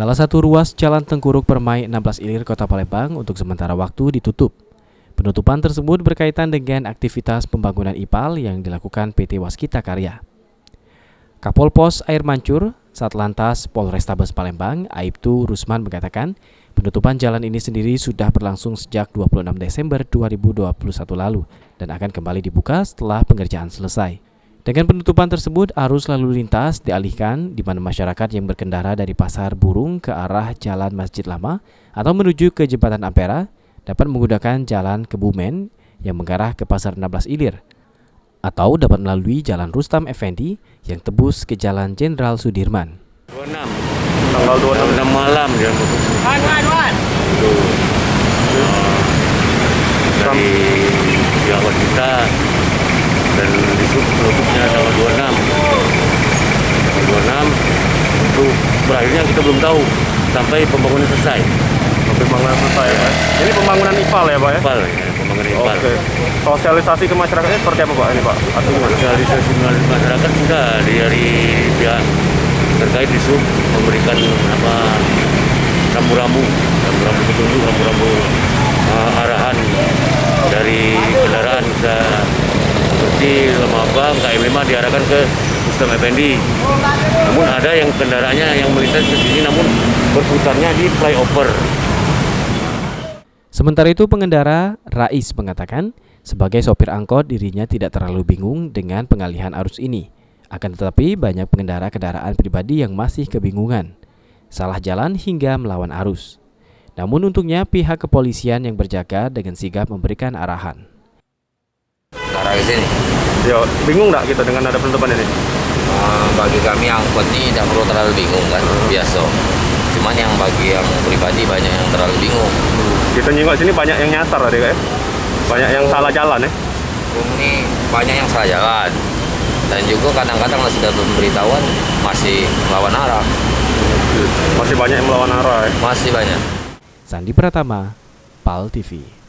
Salah satu ruas Jalan Tengkuruk Permai 16 Ilir Kota Palembang untuk sementara waktu ditutup. Penutupan tersebut berkaitan dengan aktivitas pembangunan IPAL yang dilakukan PT Waskita Karya. Kapolpos Air Mancur, Satlantas Polrestabes Palembang, Aibtu Rusman mengatakan, penutupan jalan ini sendiri sudah berlangsung sejak 26 Desember 2021 lalu dan akan kembali dibuka setelah pengerjaan selesai. Dengan penutupan tersebut, arus lalu lintas dialihkan di mana masyarakat yang berkendara dari Pasar Burung ke arah Jalan Masjid Lama atau menuju ke Jembatan Ampera dapat menggunakan Jalan Kebumen yang mengarah ke Pasar 16 Ilir atau dapat melalui Jalan Rustam Effendi yang tembus ke Jalan Jenderal Sudirman. 26 tanggal 26 malam ya. Dari pihak Waskita dan disub penutupnya tanggal 26 untuk berakhirnya kita belum tahu sampai pembangunan selesai. Pembangunan selesai ya, Pak? Ini pembangunan IPAL ya, Pak ya? IPAL ya, pembangunan IPAL. Oke. Sosialisasi ke masyarakatnya seperti apa, Pak? Ini, Pak? Sosialisasi masyarakat sudah dari pihak terkait disub memberikan rambu-rambu petunjuk, rambu-rambu arahan dari kendaraan bisa seperti Lemabang, KM5 diarahkan ke Rustam Effendi. Namun ada yang kendaraannya yang melintas ke sini namun berputarnya di flyover. Sementara itu pengendara Rais mengatakan sebagai sopir angkot dirinya tidak terlalu bingung dengan pengalihan arus ini. Akan tetapi banyak pengendara kendaraan pribadi yang masih kebingungan, salah jalan hingga melawan arus. Namun untungnya pihak kepolisian yang berjaga dengan sigap memberikan arahan. Arah ke sini. Ya, bingung nggak kita dengan ada penutupan ini? Bagi kami angkot ini tidak perlu terlalu bingung kan, biasa. Cuman yang bagi yang pribadi banyak yang terlalu bingung. Kita nyingok sini banyak yang nyasar tadi, Kak. Banyak yang salah jalan ya. Ini banyak yang salah jalan. Dan juga kadang-kadang sudah pemberitahuan masih melawan arah. Masih banyak yang melawan arah ya. Masih banyak. Sandi Pratama, PAL TV.